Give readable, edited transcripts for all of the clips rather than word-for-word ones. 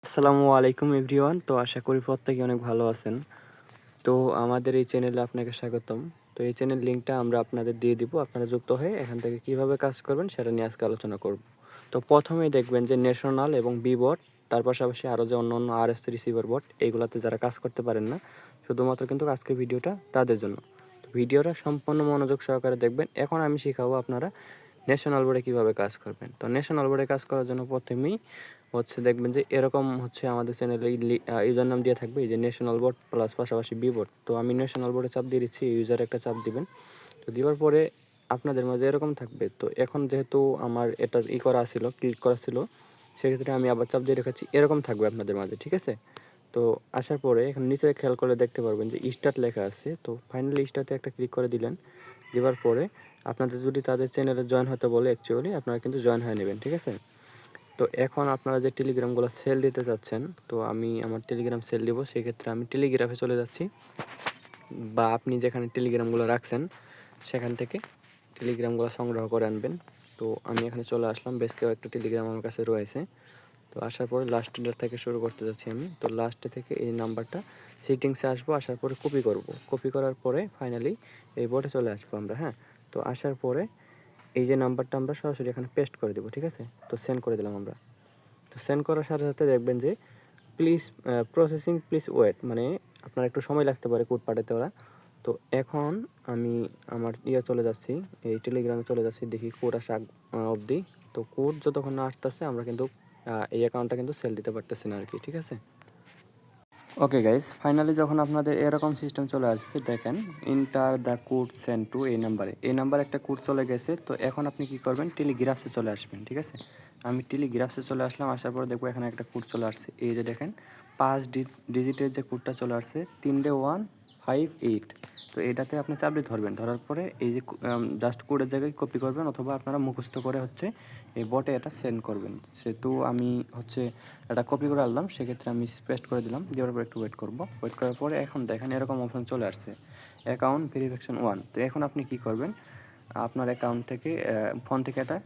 আসসালামু আলাইকুম এভরিওয়ান। তো আশা করি প্রত্যেকে অনেক ভালো আছেন। তো আমাদের এই চ্যানেলে আপনাকে স্বাগতম। তো এই চ্যানেল লিঙ্কটা আমরা আপনাদের দিয়ে দিব। আপনারা যুক্ত হয়ে এখান থেকে কিভাবে কাজ করবেন সেটা নিয়ে আজকে আলোচনা করব। তো প্রথমেই দেখবেন যে ন্যাশনাল এবং বি বোর্ড, তার পাশাপাশি আরও যে অন্যান্য আরএস রিসিভার বোর্ড, এইগুলাতে যারা কাজ করতে পারেন না, শুধুমাত্র কিন্তু আজকের ভিডিওটা তাদের জন্য। তো ভিডিওটা সম্পূর্ণ মনোযোগ সহকারে দেখবেন। এখন আমি শিখাবো আপনারা ন্যাশনাল বোর্ডে কীভাবে কাজ করবেন। তো ন্যাশনাল বোর্ডে কাজ করার জন্য প্রথমেই দেখবেন যে এরকম আমাদের চ্যানেলে ইউজার নাম দিয়ে থাকবে, এই যে ন্যাশনাল বোর্ড প্লাস পাশাপাশি বি বোর্ড। তো আমি ন্যাশনাল বোর্ডে চাপ দিয়ে দিচ্ছি, ইউজার একটা চাপ দিবেন। তো দেওয়ার পরে আপনাদের মাঝে এরকম থাকবে। তো এখন যেহেতু আমার এটা করা ছিল, ক্লিক করা ছিল, সেক্ষেত্রে আমি আবার চাপ দিয়ে রেখেছি, এরকম থাকবে আপনাদের মাঝে, ঠিক আছে। তো আসার পরে এখানে নিচে খেয়াল করে দেখতে পারবেন যে স্টার্ট লেখা আছে। তো ফাইনালি স্টার্টে একটা ক্লিক করে দিলেন। দেওয়ার পরে আপনাদের যদি তাদের চ্যানেলে জয়েন হতে বলে, অ্যাকচুয়ালি আপনারা কিন্তু জয়েন হয়ে নেবেন, ঠিক আছে। তো এখন আপনারা যে টেলিগ্রামগুলো সেল দিতে চাচ্ছেন, তো আমি আমার টেলিগ্রাম সেল দিব, সেক্ষেত্রে আমি টেলিগ্রাফে চলে যাচ্ছি, বা আপনি যেখানে টেলিগ্রামগুলো রাখছেন সেখান থেকে টেলিগ্রামগুলো সংগ্রহ করে আনবেন। তো আমি এখানে চলে আসলাম, বেশ কয়েকটা টেলিগ্রাম আমার কাছে রয়েছে। তো আসার পরে লাস্টের থেকে শুরু করতে যাচ্ছি আমি। তো লাস্টে থেকে এই নাম্বারটা সেটিংসে আসবো, আসার পরে কপি করব। কপি করার পরে ফাইনালি এই বোর্ডে চলে আসবো আমরা, হ্যাঁ। তো আসার পরে এই যে নাম্বারটা আমরা সরাসরি এখানে পেস্ট করে দেবো, ঠিক আছে। তো সেন্ড করে দিলাম আমরা। তো সেন্ড করার সাথে সাথে দেখবেন যে প্লিজ প্রসেসিং, প্লিজ ওয়েট, মানে আপনার একটু সময় লাগতে পারে কোড পাঠাতে ওরা। তো এখন আমি আমার চলে যাচ্ছি, এই টেলিগ্রামে চলে যাচ্ছি, দেখি কোড আসা অবধি। তো কোড যতক্ষণ না আসতেছে আমরা কিন্তু এই অ্যাকাউন্টটা কিন্তু সেল দিতে পারতেছি না আর কি, ঠিক আছে। ওকে গাইস, ফাইনালি যখন আপনাদের এরকম সিস্টেম চলে আসবে, দেখেন enter the code send to এই নাম্বারে একটা কোড চলে গেছে। তো এখন আপনি কি করবেন, টেলিগ্রাফসে চলে আসবেন, ঠিক আছে। আমি টেলিগ্রাফসে চলে আসলাম, আসার পর দেখবো এখানে একটা কোড চলে আসছে। এই যে দেখেন 5 ডিজিটের যে কোডটা চলে আসছে, 3D158। তো এটাতে আপনি চাপড়ে ধরবেন, ধরার পরে এই যে জাস্ট কোডের জায়গায় কপি করবেন, অথবা আপনারা মুখস্থ করে এই বটে এটা সেন্ড করবেন। সেহেতু আমি এটা কপি করে আনলাম, সেক্ষেত্রে আমি পেস্ট করে দিলাম। দেওয়ার পর একটু ওয়েট করব। ওয়েট করার পরে এখন দেখেন এরকম অপশন চলে আসছে, অ্যাকাউন্ট ভেরিফিকেশন 1। তো এখন আপনি কি করবেন, আপনার অ্যাকাউন্ট থেকে ফোন থেকে এটা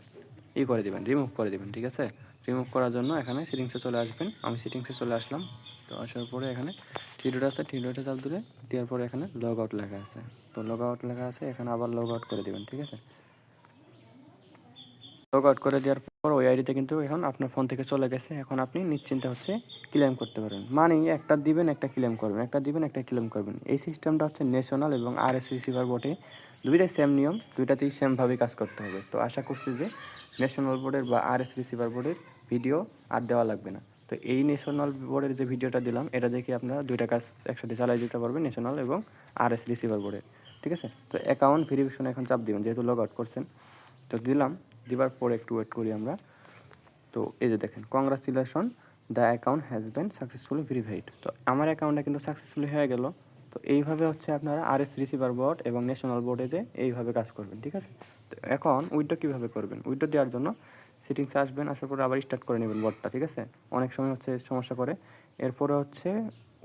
করে দেবেন, রিমুভ করে দেবেন, ঠিক আছে। রিমুভ করার জন্য এখানে সেটিংসে চলে আসবেন। আমি সেটিংসে চলে আসলাম। তো আসার পরে এখানে থ্রি আছে, থ্রি ডটে চাপ দিলে, দেওয়ার পরে এখানে লগ আউট লেখা আছে। তো লগ আউট লেখা আছে, এখানে আবার লগ আউট করে দেবেন, ঠিক আছে। লগ আউট করে দেওয়ার পর ওই আইডিতে কিন্তু এখন আপনার ফোন থেকে চলে গেছে। এখন আপনি নিশ্চিন্তে ক্লেম করতে পারবেন, মানে একটা দিবেন একটা ক্লেম করবেন, একটা দিবেন একটা ক্লেম করবেন। এই সিস্টেমটা ন্যাশনাল এবং আরএস রিসিভার বোর্ডে দুইটাই সেম নিয়ম, দুইটাতেই সেমভাবেই কাজ করতে হবে। তো আশা করছি যে ন্যাশনাল বোর্ডের বা আরএস রিসিভার বোর্ডের ভিডিও আর দেওয়া লাগবে না। তো এই ন্যাশনাল বোর্ডের যে ভিডিওটা দিলাম, এটা দেখে আপনারা দুইটা কাজ একসাথে চালাই দিতে পারবেন, ন্যাশনাল এবং আরএস রিসিভার বোর্ডের, ঠিক আছে। তো অ্যাকাউন্ট ভেরিফিকেশন এখন চাপ দিবেন, যেহেতু লগ আউট করছেন। তো দিলাম, দেওয়ার পর একটু ওয়েট করি আমরা। তো এই যে দেখেন, congratulation, the account has been successfully verified. তো আমার অ্যাকাউন্টটা কিন্তু সাকসেসফুলি হয়ে গেল। তো এইভাবে আপনারা আরএস রিসিভার বোর্ড এবং ন্যাশনাল বোর্ডে যে এইভাবে কাজ করবেন, ঠিক আছে। তো এখন উইথড্র কীভাবে করবেন, উইথড্র দেওয়ার জন্য সেটিংসে আসবেন, আসার পরে আবার স্টার্ট করে নেবেন বোর্ডটা, ঠিক আছে। অনেক সময় সমস্যা করে। এরপরে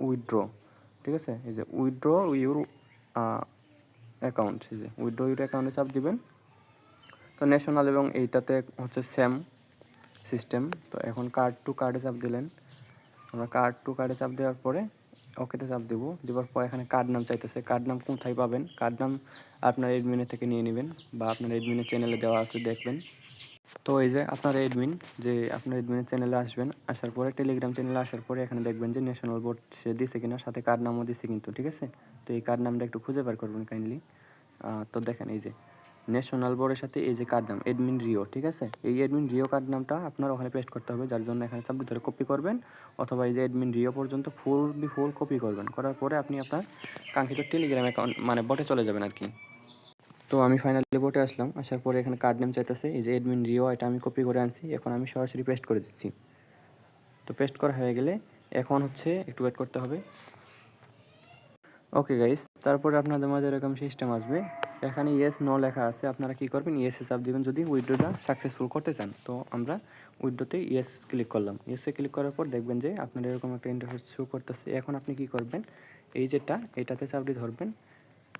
উইথড্র, ঠিক আছে। এই যে উইথড্র ইউর অ্যাকাউন্ট, এই যে উইথড্র ইউর অ্যাকাউন্টে চাপ দিবেন। তো ন্যাশনাল এবং এইটাতে সেম সিস্টেম। তো এখন কার্ড টু কার্ডে চাপ দিলেন, আমরা কার্ড টু কার্ডে চাপ দেওয়ার পরে ওকেতে চাপ দেবো। দেওয়ার পর এখানে কার্ড নাম চাইতেছে, কার্ড নাম কোথায় পাবেন, কার্ড নাম আপনার এডমিনের থেকে নিয়ে নেবেন, বা আপনার এডমিনের চ্যানেলে দেওয়া আছে দেখবেন। তো এই যে আপনার এডমিনের চ্যানেলে আসবেন, আসার পরে টেলিগ্রাম চ্যানেলে আসার পরে এখানে দেখবেন যে ন্যাশনাল বোর্ড সে দিছে কিনা, সাথে কার্ড নামও দিছে কিন্তু, ঠিক আছে। তো এই কার্ড নামটা একটু খুঁজে বের করবেন কাইন্ডলি। তো দেখেন এই যে ন্যাশনাল বোর্ডের সাথে এই যে কার্ড নাম এডমিন রিও, ঠিক আছে। এই এডমিন রিও কার্ড নামটা আপনার ওখানে পেস্ট করতে হবে, যার জন্য এখানে চাপ ধরে কপি করবেন, অথবা এই যে এডমিন রিও পর্যন্ত ফুল কপি করবেন। করার পরে আপনি আপনার কাঙ্ক্ষিত টেলিগ্রাম অ্যাকাউন্ট মানে বটে চলে যাবেন আর কি। তো আমি ফাইনালি বোটে আসলাম, আসার পরে এখানে কার্ড নেম চাইতেছে, এই যে এডমিন রিও, এটা আমি কপি করে আনছি, এখন আমি সরাসরি পেস্ট করে দিচ্ছি। তো পেস্ট করা হয়ে গেলে এখন একটু ওয়েট করতে হবে। ওকে গাইস, তারপরে আপনাদের মাঝে এরকম সিস্টেম আসবে, এখানে ইয়েস নো লেখা আছে। আপনারা কি করবেন, ইয়েসে চাপ দিবেন যদি উইথড্রটা সাকসেসফুল করতে চান। তো আমরা উইথড্রোতে ইয়েস ক্লিক করলাম। ইয়েসে ক্লিক করার পর দেখবেন যে আপনার এরকম একটা ইন্টারফেস শো করতেছে। এখন আপনি কি করবেন, এটাতে চাপটি ধরবেন,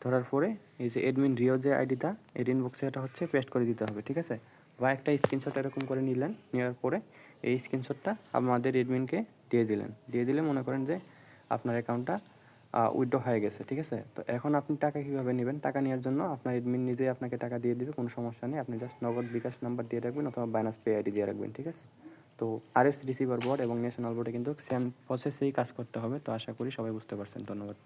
ধরার পরে এই যে এডমিন রিও যে আইডিটা এর ইনবক্সে এটা পেস্ট করে দিতে হবে, ঠিক আছে। বা একটা স্ক্রিনশট এরকম করে নিলেন, নেওয়ার পরে এই স্ক্রিনশটটা আমাদের এডমিনকে দিয়ে দিলেন। দিয়ে দিলে মনে করেন যে আপনার অ্যাকাউন্টটা উইথড্র হয়ে গেছে, ঠিক আছে? তো এখন আপনি টাকা কীভাবে নেবেন? টাকা নেওয়ার জন্য আপনার এডমিন নিজেই আপনাকে টাকা দিয়ে দিবে, কোনো সমস্যা নেই। আপনি জাস্ট নগদ বিকাশ নাম্বার দিয়ে রাখবেন অথবা বাইনান্স পে আইডি দিয়ে রাখবেন, ঠিক আছে? তো আরএস রিসিভার বোর্ড এবং ন্যাশনাল বোর্ডে কিন্তু সেম প্রসেসেই কাজ করতে হবে। তো আশা করি সবাই বুঝতে পারছেন। ধন্যবাদ।